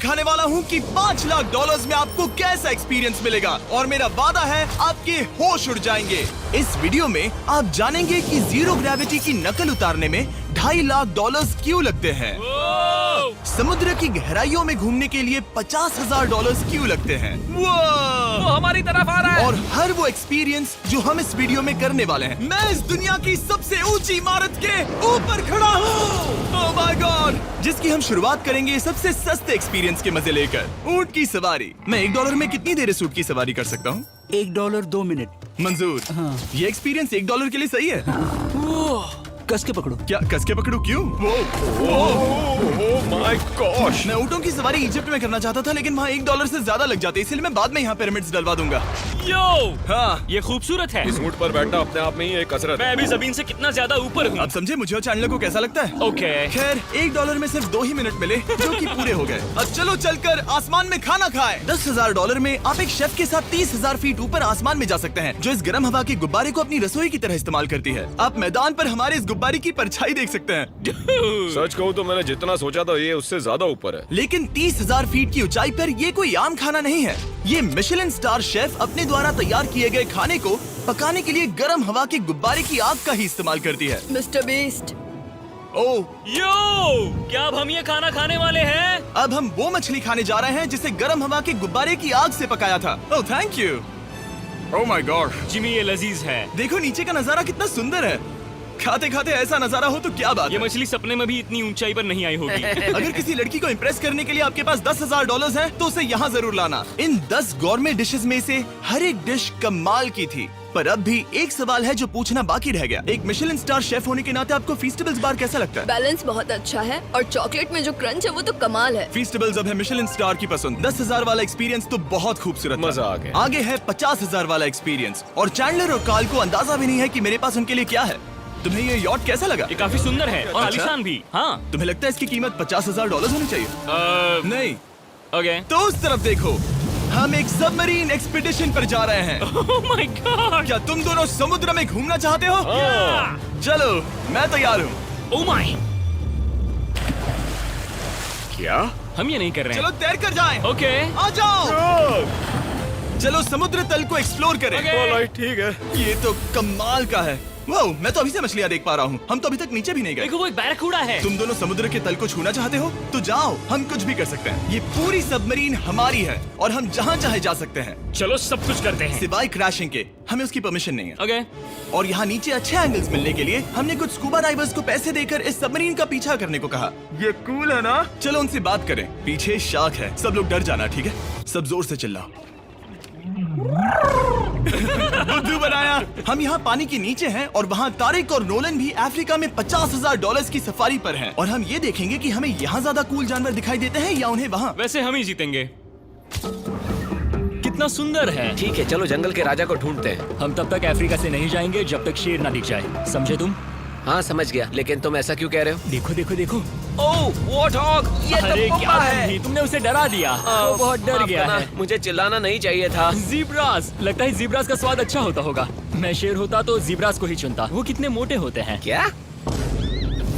दिखाने वाला हूँ कि $5 लाख में आपको कैसा एक्सपीरियंस मिलेगा और मेरा वादा है आपके होश उड़ जाएंगे। इस वीडियो में आप जानेंगे कि जीरो ग्रेविटी की नकल उतारने में $2.5 लाख क्यों लगते हैं, समुद्र की गहराइयों में घूमने के लिए $50,000 क्यों लगते हैं, वो हमारी तरफ आ रहा है। और हर वो एक्सपीरियंस जो हम इस वीडियो में करने वाले हैं। मैं इस दुनिया की सबसे ऊंची इमारत के ऊपर खड़ा हूँ, ओह माय गॉड, जिसकी हम शुरुआत करेंगे सबसे सस्ते एक्सपीरियंस के मजे लेकर, ऊंट की सवारी। मैं $1 में कितनी देर इस ऊंट की सवारी कर सकता हूँ? $1 2 मिनट। मंजूर। हाँ। ये एक्सपीरियंस $1 के लिए सही है। कस के पकड़ो। क्या कस के पकड़ू? क्यों? Oh my gosh. मैं ऊँटों की सवारी इजिप्ट में करना चाहता था, लेकिन वहाँ $1 से ज्यादा लग जाते, इसलिए मैं बाद में यहाँ पिरामिड्स डलवा दूंगा। यो, हाँ, ये खूबसूरत है। इस ऊंट पर बैठना अपने आप में ही एक कसरत मैं है। अभी जमीन से कितना ज्यादा ऊपर हूँ। अब समझे मुझे और चैंडलर को कैसा लगता है? ओके। खैर, $1 में सिर्फ 2 ही मिनट मिले, जो कि पूरे हो गए। अब चलो चलकर आसमान में खाना खाएं। $10,000 में आप एक शेफ के साथ 30,000 फीट ऊपर आसमान में जा सकते हैं, जो इस गर्म हवा के गुब्बारे को अपनी रसोई की तरह इस्तेमाल करती है। आप मैदान पर हमारे इस गुब्बारे की परछाई देख सकते हैं। सच कहूँ तो मैंने जितना सोचा था ये उससे ज्यादा ऊपर है। लेकिन 30,000 फीट की ऊंचाई पर ये कोई आम खाना नहीं है। ये मिशेलिन स्टार शेफ अपने द्वारा तैयार किए गए खाने को पकाने के लिए गर्म हवा के गुब्बारे की आग का ही इस्तेमाल करती है। मिस्टर बीस्ट, ओह, यो, क्या अब हम ये खाना खाने वाले हैं? अब हम वो मछली खाने जा रहे हैं जिसे गर्म हवा के गुब्बारे की आग से पकाया था। Oh thank you. Oh my God, Jimmy, ये लजीज है। देखो नीचे का नजारा कितना सुंदर है। खाते खाते ऐसा नजारा हो तो क्या बात ये है। मछली सपने में भी इतनी ऊंचाई पर नहीं आई होगी। अगर किसी लड़की को इम्प्रेस करने के लिए आपके पास $10,000 है तो उसे यहाँ जरूर लाना। इन 10 गॉर्मे डिशेस में से हर एक डिश कमाल की थी, पर अब भी एक सवाल है जो पूछना बाकी रह गया। एक मिशेलिन स्टार शेफ होने के नाते आपको फीस्टेबल्स बार कैसा लगता है? बैलेंस बहुत अच्छा है और चॉकलेट में जो क्रंच है वो तो कमाल है। फीस्टेबल्स अब है मिशेलिन स्टार की पसंद। 10,000 वाला एक्सपीरियंस तो बहुत खूबसूरत था। मजा आ गया। आगे है 50,000 वाला एक्सपीरियंस, और चैंडलर और कार्ल को अंदाजा भी नहीं है कि मेरे पास उनके लिए क्या है। तुम्हें ये यॉट कैसा लगा? ये काफी सुंदर है और अच्छा? आलीशान भी। हाँ। तुम्हें लगता है इसकी कीमत $50,000 होनी चाहिए? नहीं। ओके। तो उस तरफ देखो, हम एक सबमरीन एक्सपीडिशन पर जा रहे हैं। Oh my God. क्या तुम दोनों समुद्र में घूमना चाहते हो? चलो, मैं तैयार हूँ। Oh my. क्या? हम ये नहीं कर रहे चलो हैं। तैर कर जाएं। ओके। आ जाओ। चलो समुद्र तल को एक्सप्लोर करें। ओके। ऑलराइट, ठीक है। ये तो कमाल का है। वाह, मैं तो अभी से मछलियाँ देख पा रहा हूँ। हम तो अभी तक नीचे भी नहीं गए। देखो, वो एक बैरकूडा है। तुम दोनों समुद्र के तल को छूना चाहते हो तो जाओ, हम कुछ भी कर सकते हैं। ये पूरी सबमरीन हमारी है और हम जहाँ चाहे जा सकते हैं, चलो सब कुछ करते हैं। सिवाय क्रैशिंग के। हमें उसकी परमिशन नहीं है। ओके। और यहाँ नीचे अच्छे एंगल्स मिलने के लिए हमने कुछ स्कूबा डाइवर्स को पैसे देकर इस सबमरीन का पीछा करने को कहा। ये कूल है ना? चलो उनसे बात करें। पीछे शार्क है, सब लोग डर जाना, ठीक है? सब जोर से चिल्लाओ। बुद्धू बनाया। हम यहाँ पानी के नीचे हैं और वहाँ तारिक और नोलन भी अफ्रीका में $50,000 की सफारी पर हैं। और हम ये देखेंगे कि हमें यहाँ ज्यादा कूल जानवर दिखाई देते हैं या उन्हें वहाँ। वैसे हम ही जीतेंगे। कितना सुंदर है। ठीक है, चलो जंगल के राजा को ढूंढते हैं। हम तब तक अफ्रीका से नहीं जाएंगे जब तक शेर ना दिख जाए, समझे तुम? हाँ समझ गया, लेकिन तुम ऐसा क्यों कह रहे हो? देखो देखो देखो। ओह वॉर्थॉग, ये अरे तो क्या पप्पा है। तुम ही, तुमने उसे डरा दिया। वो बहुत डर माफ गया करना, है। मुझे चिल्लाना नहीं चाहिए था। जीब्रास, लगता है जीब्रास का स्वाद अच्छा होता होगा। मैं शेर होता तो जीब्रास को ही चुनता। वो कितने मोटे होते हैं। क्या?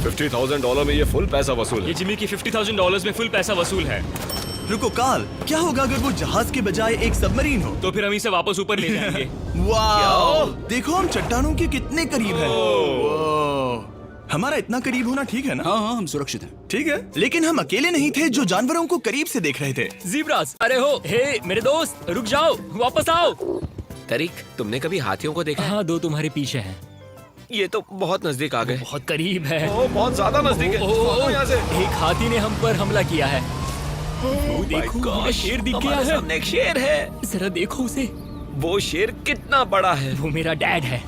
$50,000 में ये फुल पैसा वसूल ये है। जिमी की $50,000 में फुल पैसा वसूल है। रुको कार्ल, क्या होगा अगर वो जहाज के बजाय एक सबमरीन हो? तो फिर हम इसे वापस ऊपर ले जाएंगे। वाह, देखो हम चट्टानों के कितने करीब हैं। वाह। हमारा इतना करीब होना ठीक है ना? हाँ हाँ, हम सुरक्षित हैं। ठीक है, लेकिन हम अकेले नहीं थे जो जानवरों को करीब से देख रहे थे। जीब्रास, अरे हो, हे मेरे दोस्त, रुक जाओ, वापस आओ। तरीक, तुमने कभी हाथियों को देखा है? हाँ, 2 तुम्हारे पीछे हैं। ये तो बहुत नजदीक आ गए। बहुत करीब है। ओह, बहुत ज्यादा नजदीक है। भागो यहाँ से। एक हाथी ने हम पर हमला किया है। वो देखो, My हमें gosh, शेर दिख गया हमारे है। सामने एक शेर है। जरा देखो उसे। वो शेर कितना बड़ा है। वो मेरा डैड है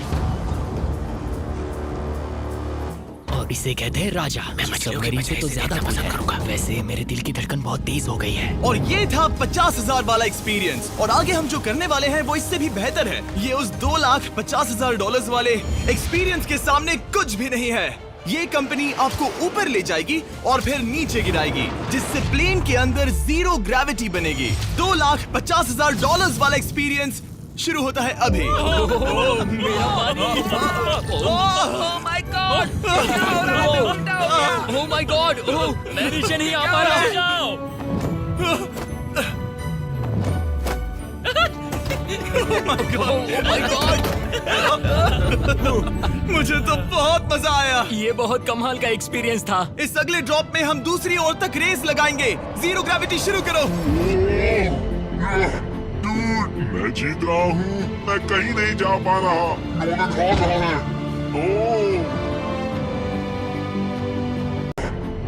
और इसे कहते हैं राजा। मैं मछलियों की सबमरीन से बजाय तो इसे ज्यादा देखना कुछ पसंद है। करूंगा। वैसे मेरे दिल की धड़कन बहुत तेज हो गई है। और ये था 50,000 वाला एक्सपीरियंस, और आगे हम जो करने वाले हैं वो इससे भी बेहतर है। ये उस $2,50,000 वाले एक्सपीरियंस के सामने कुछ भी नहीं है। ये कंपनी आपको ऊपर ले जाएगी और फिर नीचे गिराएगी, जिससे प्लेन के अंदर जीरो ग्रेविटी बनेगी। $2,50,000 वाला एक्सपीरियंस शुरू होता है अभी। ओह माय गॉड, मैं नीचे नहीं आ पा रहा। मुझे तो बहुत मजा आया। ये बहुत कमाल का एक्सपीरियंस था। इस अगले ड्रॉप में हम दूसरी ओर तक रेस लगाएंगे। जीरो ग्रेविटी शुरू करो। डूड, मैं जीत रहा हूँ। मैं कहीं नहीं जा पा रहा। नोलन भाग रहा है। ओह,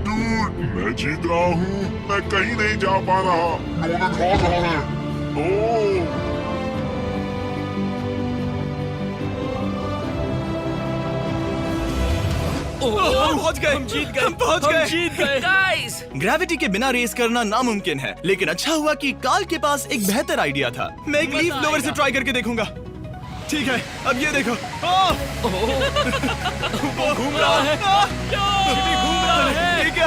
डूड, मैं जीत रहा हूँ। मैं कहीं नहीं जा पा रहा। नोलन भाग रहा है। ओह, पहुंच गए, हम जीत गए, हम पहुंच हम गए। जीत गए। गाइस, ग्रेविटी के बिना रेस करना नामुमकिन है, लेकिन अच्छा हुआ कि कार्ल के पास एक बेहतर आइडिया था। मैं एक लीफ ब्लोअर से ट्राई करके देखूंगा। ठीक है, अब ये देखो। घूम रहा है। जिमी घूम रहा है। ठीक है।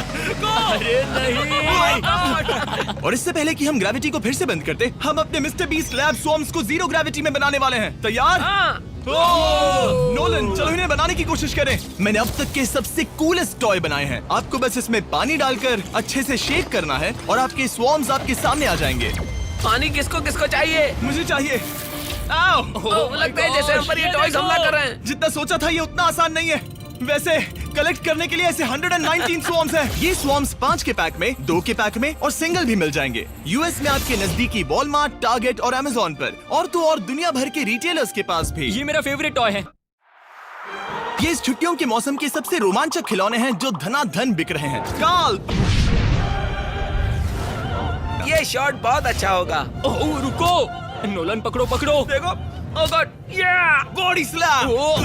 अरे नहीं। और इससे पहले कि हम ग्रेविटी को फिर से बंद करते, हम अपने मिस्टर बीस्ट लैब स्वॉर्म्स को जीरो ग्रेविटी में बनाने वाले हैं। तैयार? हाँ, नोलन, चलो इन्हें बनाने की कोशिश करें। मैंने अब तक के सबसे कूलेस्ट टॉय बनाए हैं। आपको बस इसमें पानी डालकर अच्छे से शेक करना है और आपके स्वॉर्म्स आपके सामने आ जाएंगे। पानी किसको किसको चाहिए? मुझे चाहिए। आओ। लगता है जैसे हम पर ये टॉयज हमला कर रहे हैं। जितना सोचा था ये उतना आसान नहीं है। वैसे कलेक्ट करने के लिए ऐसे 119 स्वॉर्म्स हैं। ये स्वॉर्म्स 5 के पैक में, 2 के पैक में और सिंगल भी मिल जाएंगे। यूएस में आपके नजदीकी वॉलमार्ट, टारगेट और अमेज़न पर, और तो और दुनिया भर के रिटेलर्स के पास भी। ये मेरा फेवरेट टॉय है। ये इस छुट्टियों के मौसम के सबसे रोमांचक खिलौने हैं जो धनाधन बिक रहे हैं। कार्ल, ये शॉट बहुत अच्छा होगा। ओह रुको, नोलन पकड़ो पकड़ो। देखो, ओह गॉड, या बॉडी स्लैम। ओह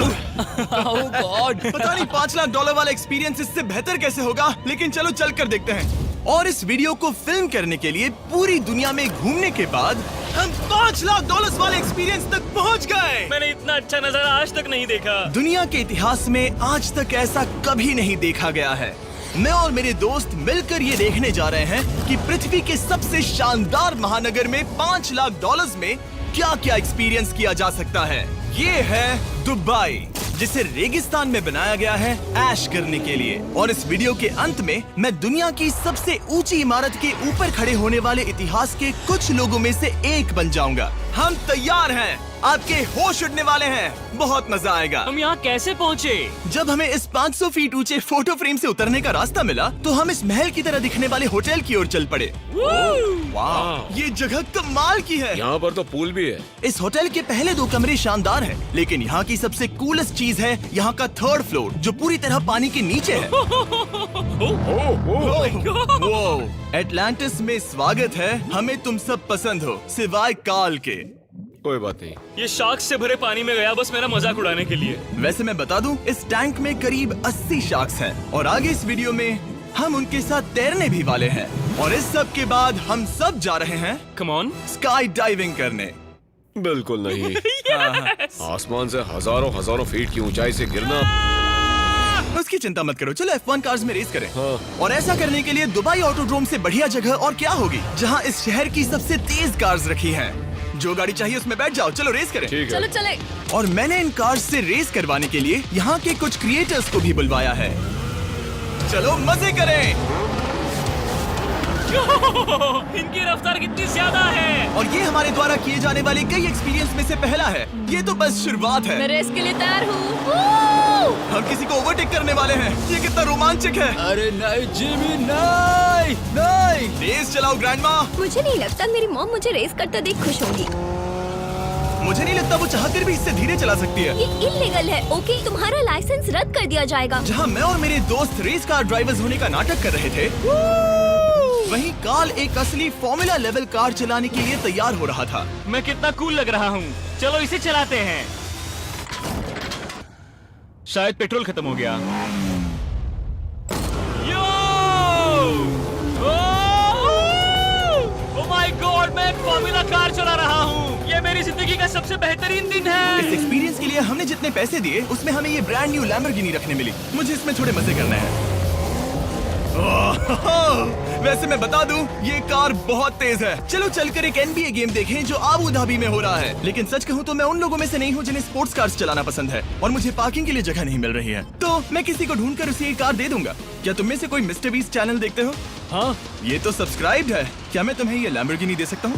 गॉड। पता नहीं $5 लाख वाला एक्सपीरियंस इससे बेहतर कैसे होगा, लेकिन चलो चल कर देखते हैं। और इस वीडियो को फिल्म करने के लिए पूरी दुनिया में घूमने के बाद हम $5 लाख वाले एक्सपीरियंस तक पहुंच गए। मैंने इतना अच्छा नजारा आज तक नहीं देखा। दुनिया के इतिहास में आज तक ऐसा कभी नहीं देखा गया है। मैं और मेरे दोस्त मिलकर ये देखने जा रहे हैं कि पृथ्वी के सबसे शानदार महानगर में $5 लाख में क्या क्या एक्सपीरियंस किया जा सकता है। ये है दुबई, जिसे रेगिस्तान में बनाया गया है ऐश करने के लिए। और इस वीडियो के अंत में मैं दुनिया की सबसे ऊंची इमारत के ऊपर खड़े होने वाले इतिहास के कुछ लोगों में से एक बन जाऊंगा। हम तैयार हैं, आपके होश उड़ने वाले हैं, बहुत मजा आएगा। हम यहाँ कैसे पहुँचे? जब हमें इस 500 फीट ऊंचे फोटो फ्रेम से उतरने का रास्ता मिला तो हम इस महल की तरह दिखने वाले होटल की ओर चल पड़े। वाह, ये जगह कमाल की है। यहाँ पर तो पूल भी है। इस होटल के पहले 2 कमरे शानदार हैं, लेकिन यहाँ की सबसे कूलेस्ट चीज है यहाँ का 3rd फ्लोर, जो पूरी तरह पानी के नीचे है। वो एटलांटिस में स्वागत है। हमें तुम सब पसंद हो, सिवाय कार्ल के। कोई बात नहीं। ये शार्क से भरे पानी में गया बस मेरा मजाक उड़ाने के लिए। वैसे मैं बता दूं, इस टैंक में करीब 80 शार्क्स हैं और आगे इस वीडियो में हम उनके साथ तैरने भी वाले हैं। और इस सब के बाद हम सब जा रहे हैं कम ऑन। स्काई डाइविंग करने। बिल्कुल नहीं। आसमान से हजारों हजारों फीट की ऊंचाई से गिरना। उसकी चिंता मत करो, चलो F1 कार्स में रेस करें। हाँ। और ऐसा करने के लिए दुबई ऑटोड्रोम से बढ़िया जगह और क्या होगी, जहां इस शहर की सबसे तेज कार्स रखी हैं। जो गाड़ी चाहिए उसमें बैठ जाओ, चलो रेस करें। ठीक है। चलो चले। और मैंने इन कार्स से रेस करवाने के लिए यहाँ के कुछ क्रिएटर्स को भी बुलवाया है। चलो मजे करें। इनकी रफ्तार कितनी ज्यादा है। और ये हमारे द्वारा किए जाने वाले कई एक्सपीरियंस में से पहला है। ये तो बस शुरुआत है। मैं रेस के लिए तैयार हूँ। हम किसी को ओवरटेक करने वाले हैं। ये कितना रोमांचक है। अरे नहीं जिमी, नहीं नहीं। रेस चलाओ ग्रैंडमा। मुझे नहीं लगता मेरी मॉम मुझे रेस करते देख खुश होगी। मुझे नहीं लगता वो चाहकर भी इससे धीरे चला सकती है। ये इल्लीगल है। ओके, तुम्हारा लाइसेंस रद्द कर दिया जाएगा। जहाँ मैं और मेरे दोस्त रेस कार ड्राइवर्स होने का नाटक कर रहे थे, वहीं कार्ल एक असली फॉर्मूला लेवल कार चलाने के लिए तैयार हो रहा था। मैं कितना कूल लग रहा हूँ। चलो इसे चलाते हैं। शायद पेट्रोल खत्म हो गया। ओह माय गॉड, मैं एक फॉर्मूला कार चला रहा हूँ। ये मेरी जिंदगी का सबसे बेहतरीन दिन इस है। एक्सपीरियंस के लिए हमने जितने पैसे दिए उसमें हमें ये ब्रांड न्यू लैम्बोर्गिनी रखने मिली। मुझे इसमें थोड़े मजे करने हैं। वैसे मैं बता दूं, ये कार बहुत तेज है। चलो चलकर एक NBA गेम देखें जो आबू धाबी में हो रहा है। लेकिन सच कहूं तो मैं उन लोगों में से नहीं हूं जिन्हें स्पोर्ट्स कार्स चलाना पसंद है और मुझे पार्किंग के लिए जगह नहीं मिल रही है, तो मैं किसी को ढूंढकर उसे ये कार दे दूंगा। क्या तुम में से कोई मिस्टर बीस्ट चैनल देखते हो? हाँ, ये तो सब्सक्राइब्ड है। क्या मैं तुम्हें ये लैम्बोर्गिनी दे सकता हूँ?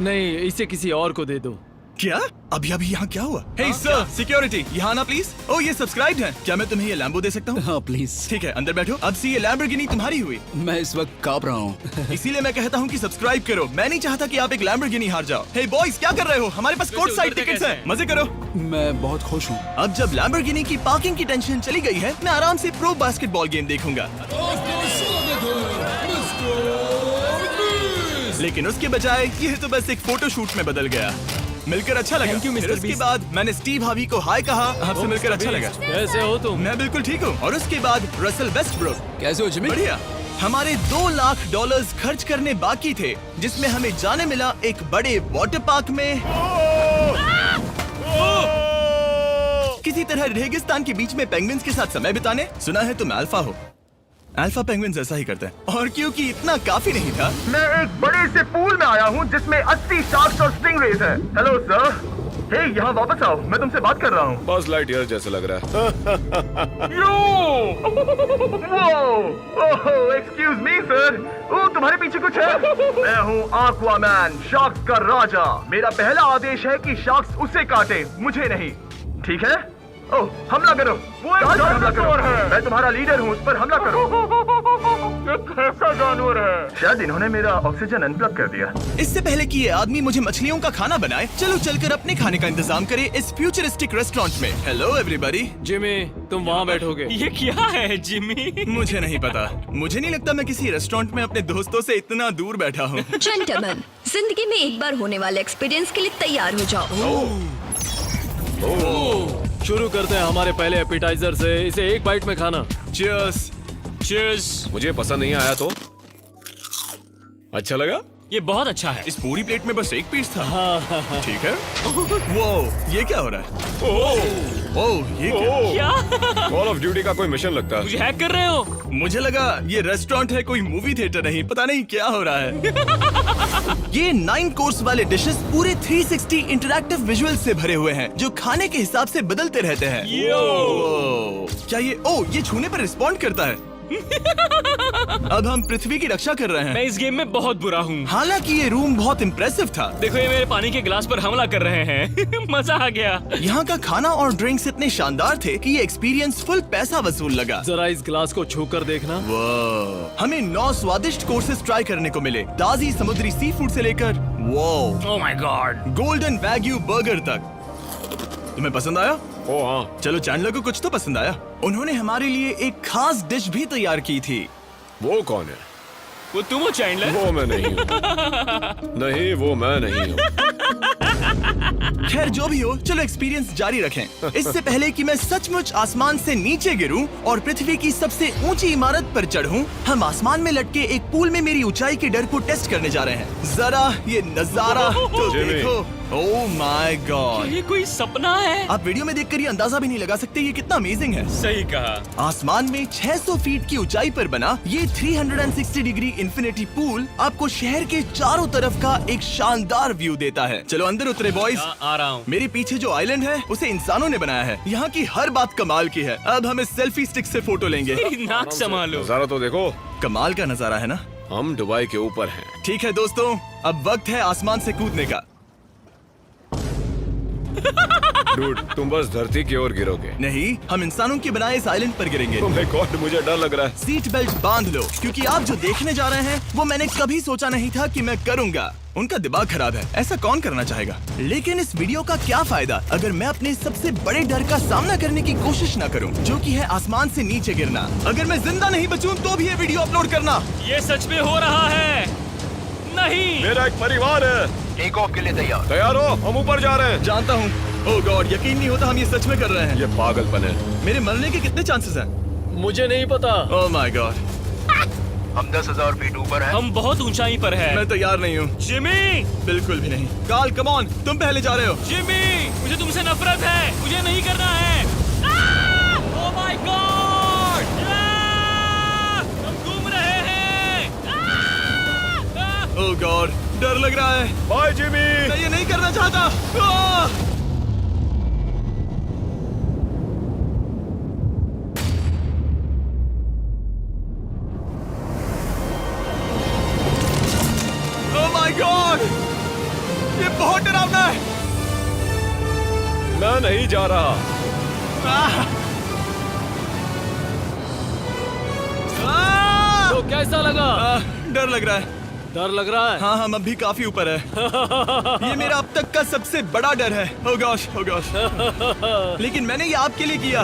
नहीं, इसे किसी और को दे दो। क्या? अभी अभी यहाँ क्या हुआ? हे सर, सिक्योरिटी, यहाँ आना प्लीज। ओह, ये सब्सक्राइब्ड है। क्या मैं तुम्हें ये लैम्बो दे सकता हूँ? हाँ प्लीज। ठीक है, अंदर बैठो। अब से ये लैम्बोर्गिनी तुम्हारी हुई। मैं इस वक्त कांप रहा हूँ। इसीलिए मैं कहता हूँ कि सब्सक्राइब करो। मैं नहीं चाहता कि आप एक लैम्बोर्गिनी हार जाओ। हे बॉयज, क्या कर रहे हो? हमारे पास कोर्ट साइड टिकट्स हैं। मजे करो। मैं बहुत खुश हूँ। अब जब लैम्बोर्गिनी की पार्किंग की टेंशन चली गई है, मैं आराम से प्रो बास्केटबॉल गेम देखूंगा। लेकिन उसके बजाय ये तो बस एक फोटो शूट में बदल गया। मिलकर अच्छा लगा। Thank you, Mr. फिर उसके Beast. बाद मैंने स्टीव हावी को हाय कहा। आपसे मिलकर अच्छा लगा। कैसे हो तुम? मैं बिल्कुल ठीक हूँ। और उसके बाद रसल वेस्टब्रुक। कैसे हो जिमी? बढ़िया। हमारे $2 लाख खर्च करने बाकी थे, जिसमें हमें जाने मिला एक बड़े वाटर पार्क में किसी तरह रेगिस्तान के बीच में पेंगुइन्स के साथ समय बिताने। सुना है तुम अल्फा हो। अल्फा पेंगुइन्स ऐसा ही करते हैं। और क्योंकि इतना काफी नहीं था, मैं एक बड़े से पूल में आया हूँ जिसमें 80 शार्क्स और स्टिंगरेज हैं। Hello sir. हे, यहाँ वापस आओ, मैं तुमसे बात कर रहा हूँ। बस लाइट ईयर जैसे लग रहा है। Excuse me sir. ओ, तुम्हारे पीछे कुछ है? मैं हूँ आक्वामैन, शार्क्स का राजा। मेरा पहला आदेश है कि शार्क्स उसे काटे, मुझे नहीं। ठीक है? ओह, हमला करो। वो एक जानवर है। मैं तुम्हारा लीडर हूँ, उस पर हमला करो। एक ऐसा जानवर है। शायद इन्होंने मेरा ऑक्सीजन अनप्लग कर दिया। इससे पहले कि ये आदमी मुझे मछलियों का खाना बनाए, चलो चलकर अपने खाने का इंतजाम करें इस फ्यूचरिस्टिक रेस्टोरेंट में। Hello everybody. जिमी, तुम वहाँ बैठोगे। ये क्या है जिमी? मुझे नहीं पता। मुझे नहीं लगता मैं किसी रेस्टोरेंट में अपने दोस्तों से इतना दूर बैठा हूँ। जेंटलमैन, जिंदगी में एक बार होने वाले एक्सपीरियंस के लिए तैयार हो जाओ। शुरू करते हैं हमारे पहले एपिटाइजर से। इसे एक बाइट में खाना। Cheers। Cheers। मुझे पसंद नहीं आया तो अच्छा लगा। ये बहुत अच्छा है। इस पूरी प्लेट में बस एक पीस था। ठीक है। वो ये क्या हो रहा है? ओह, ये क्या? क्या? कॉल ऑफ ड्यूटी का कोई मिशन लगता है। मुझे हैक कर रहे हो? मुझे लगा ये रेस्टोरेंट है, कोई मूवी थिएटर नहीं। पता नहीं क्या हो रहा है। ये 9 कोर्स वाले डिशेस पूरे 360 इंटरैक्टिव विजुअल से भरे हुए हैं, जो खाने के हिसाब से बदलते रहते हैं। क्या ये छूने पर रिस्पॉन्ड करता है? अब हम पृथ्वी की रक्षा कर रहे हैं। मैं इस गेम में बहुत बुरा हूँ। हालांकि ये रूम बहुत इम्प्रेसिव था। देखो, ये मेरे पानी के गिलास पर हमला कर रहे हैं। मजा आ गया। यहाँ का खाना और ड्रिंक्स इतने शानदार थे कि ये एक्सपीरियंस फुल पैसा वसूल लगा। जरा इस गिलास को छू कर देखना। वाह, हमें 9 स्वादिष्ट कोर्सेस ट्राई करने को मिले, ताजी समुद्री सी फूड से लेकर oh my God, golden wagyu burger तक। तुम्हें पसंद आया? ओ हाँ, चलो, चैंडलर को कुछ तो पसंद आया। उन्होंने हमारे लिए एक खास डिश भी तैयार की थी। वो कौन है? वो तुम हो चैंडलर? वो मैं नहीं हूँ। नहीं, वो मैं नहीं हूँ। खैर, जो भी हो, चलो एक्सपीरियंस जारी रखें। इससे पहले कि मैं सचमुच आसमान से नीचे गिरूं और पृथ्वी की सबसे ऊंची इमारत पर चढ़ूं, हम आसमान में लटके एक पूल में मेरी ऊंचाई के डर को टेस्ट करने जा रहे हैं। जरा ये नजारा तो जिमी। देखो। ओह माय गॉड, ये कोई सपना है? आप वीडियो में देखकर ये अंदाजा भी नहीं लगा सकते ये कितना अमेजिंग है। सही कहा। आसमान में 600 फीट की ऊंचाई पर बना ये 360 डिग्री इंफिनिटी पूल आपको शहर के चारों तरफ का एक शानदार व्यू देता है। चलो अंदर उतरे बॉयज। आ रहा हूँ। मेरे पीछे जो आइलैंड है उसे इंसानों ने बनाया है। यहाँ की हर बात कमाल की है। अब हम इस सेल्फी स्टिक से फोटो लेंगे। नाक संभालो। नजारा तो देखो। कमाल का नजारा है ना? हम दुबई के ऊपर हैं। ठीक है दोस्तों, अब वक्त है आसमान से कूदने का। डूड, तुम बस धरती की ओर गिरोगे। नहीं, हम इंसानों के बनाए इस आइलैंड पर गिरेंगे। Oh my God, मुझे डर लग रहा है। सीट बेल्ट बांध लो, क्योंकि आप जो देखने जा रहे हैं वो मैंने कभी सोचा नहीं था कि मैं करूंगा। उनका दिमाग खराब है, ऐसा कौन करना चाहेगा? लेकिन इस वीडियो का क्या फायदा अगर मैं अपने सबसे बड़े डर का सामना करने की कोशिश न करूं, जो कि है आसमान से नीचे गिरना। अगर मैं जिंदा नहीं बचूं तो भी ये वीडियो अपलोड करना। ये सच में हो रहा है? नहीं। मेरा एक परिवार है। टेक ऑफ के लिए तैयार। तैयार हो? हम ऊपर जा रहे हैं। जानता हूँ। ओह गॉड, यकीन नहीं होता हम ये सच में कर रहे हैं। ये पागलपन है। मेरे मरने के कितने चांसेस हैं? मुझे नहीं पता। Oh my God. हम 10,000 फीट ऊपर हैं। हम बहुत ऊंचाई पर हैं। मैं तैयार नहीं हूँ। जिमी, बिल्कुल भी नहीं। कार्ल, कम ऑन, तुम पहले जा रहे हो। जिमी, मुझे तुमसे नफरत है। मुझे नहीं करना है। ओह माय गॉड, हम घूम रहे हैं। ओह गॉड, डर लग रहा है। Bye Jimmy. मैं ये नहीं करना चाहता। आह! Oh my God! ये बहुत डरावना है। मैं नहीं जा रहा। आह! आह! तो कैसा लगा? डर लग रहा है। डर लग रहा है? हाँ हम अभी काफी ऊपर है। ये मेरा अब तक का सबसे बड़ा डर है। Oh gosh, oh gosh। लेकिन मैंने ये आपके लिए किया।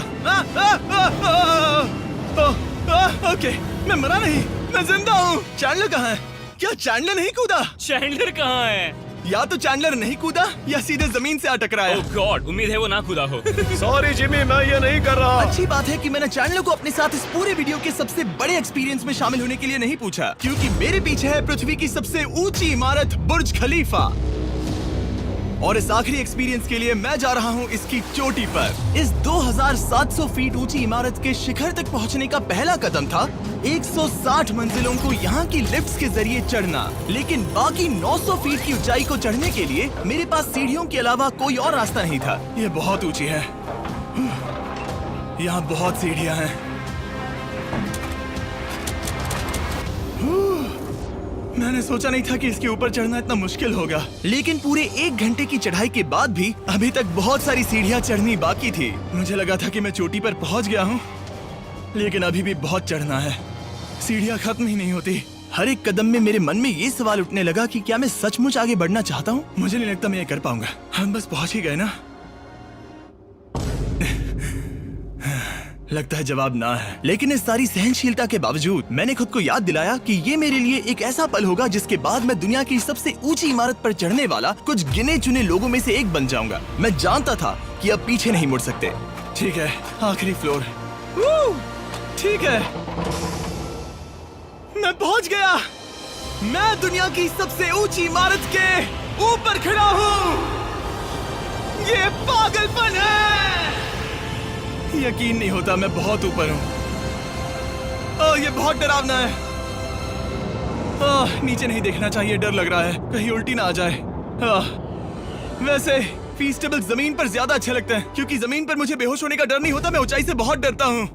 ओके, मैं मरा नहीं, मैं जिंदा हूँ। चैंडलर कहाँ है? क्या चैंडलर नहीं कूदा? चैंडलर कहाँ है? या तो चैंडलर नहीं कूदा या सीधे जमीन से आ टकराया। ओह गॉड, उम्मीद है वो ना कूदा हो। सॉरी जिमी, मैं ये नहीं कर रहा। अच्छी बात है कि मैंने चैंडलर को अपने साथ इस पूरे वीडियो के सबसे बड़े एक्सपीरियंस में शामिल होने के लिए नहीं पूछा, क्योंकि मेरे पीछे है पृथ्वी की सबसे ऊंची इमारत बुर्ज खलीफा। और इस आखिरी एक्सपीरियंस के लिए मैं जा रहा हूँ इसकी चोटी पर। इस 2700 फीट ऊंची इमारत के शिखर तक पहुँचने का पहला कदम था 160 मंजिलों को यहाँ की लिफ्ट्स के जरिए चढ़ना, लेकिन बाकी 900 फीट की ऊंचाई को चढ़ने के लिए मेरे पास सीढ़ियों के अलावा कोई और रास्ता नहीं था। ये बहुत ऊंची है, यहाँ बहुत सीढ़ियाँ हैं। मैंने सोचा नहीं था कि इसके ऊपर चढ़ना इतना मुश्किल होगा, लेकिन पूरे 1 घंटे की चढ़ाई के बाद भी अभी तक बहुत सारी सीढ़ियाँ चढ़नी बाकी थी। मुझे लगा था कि मैं चोटी पर पहुँच गया हूँ, लेकिन अभी भी बहुत चढ़ना है। सीढ़ियाँ खत्म ही नहीं होती। हर एक कदम में मेरे मन में ये सवाल उठने लगा कि क्या मैं सचमुच आगे बढ़ना चाहता हूँ? मुझे नहीं लगता मैं ये कर पाऊंगा। हम बस पहुँच ही गए ना। लगता है जवाब ना है, लेकिन इस सारी सहनशीलता के बावजूद मैंने खुद को याद दिलाया कि ये मेरे लिए एक ऐसा पल होगा जिसके बाद मैं दुनिया की सबसे ऊंची इमारत पर चढ़ने वाला कुछ गिने चुने लोगों में से एक बन जाऊंगा। मैं जानता था कि अब पीछे नहीं मुड़ सकते। ठीक है, आखिरी फ्लोर। ठीक है, मैं पहुंच गया। मैं दुनिया की सबसे ऊंची इमारत के ऊपर खड़ा हूँ। ये पागलपन है। यकीन नहीं होता, मैं बहुत ऊपर हूँ। ओह, ये बहुत डरावना है। ओह, नीचे नहीं देखना चाहिए, डर लग रहा है कहीं उल्टी ना आ जाए। वैसे फीस्टेबल जमीन पर ज्यादा अच्छे लगते हैं, क्योंकि जमीन पर मुझे बेहोश होने का डर नहीं होता। मैं ऊंचाई से बहुत डरता हूँ।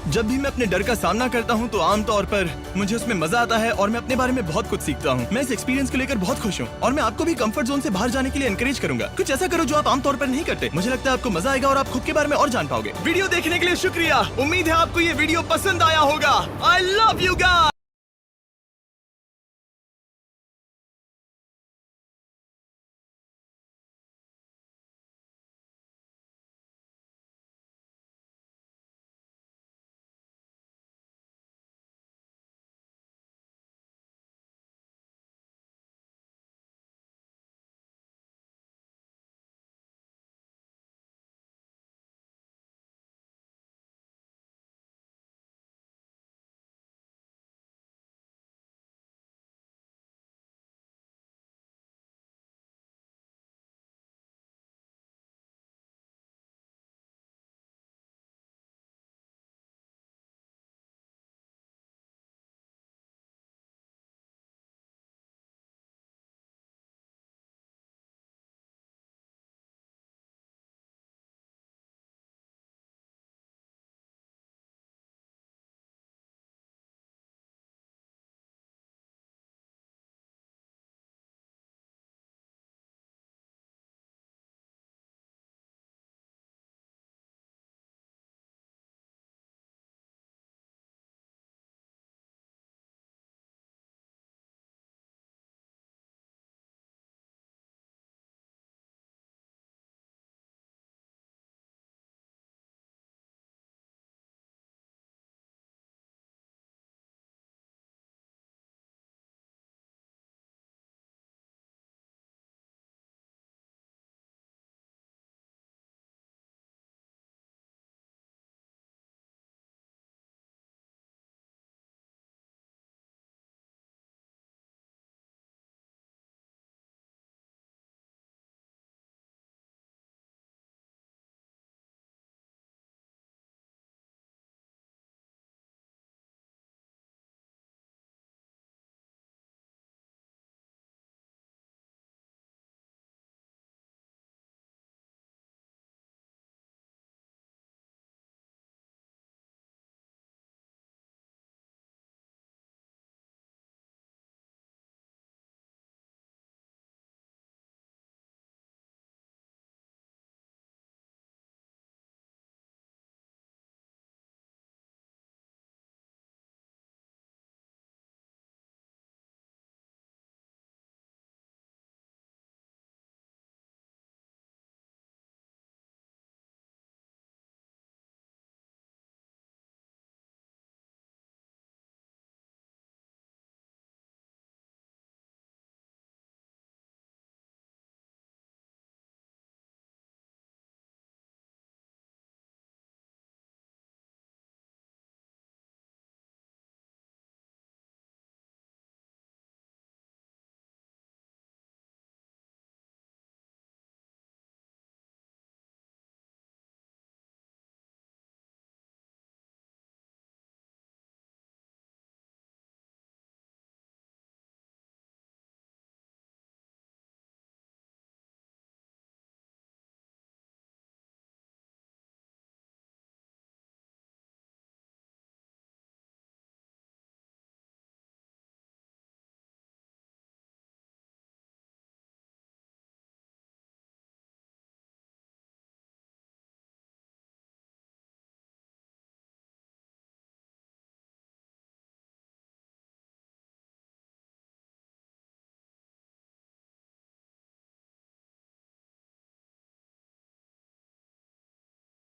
जब भी मैं अपने डर का सामना करता हूँ तो आमतौर पर मुझे उसमें मजा आता है और मैं अपने बारे में बहुत कुछ सीखता हूँ। मैं इस एक्सपीरियंस को लेकर बहुत खुश हूँ और मैं आपको भी कंफर्ट जोन से बाहर जाने के लिए एनकरेज करूंगा। कुछ ऐसा करो जो आप आमतौर पर नहीं करते। मुझे लगता है आपको मजा आएगा और आप खुद के बारे में और जान पाओगे। वीडियो देखने के लिए शुक्रिया। उम्मीद है आपको ये वीडियो पसंद आया होगा। I love you guys.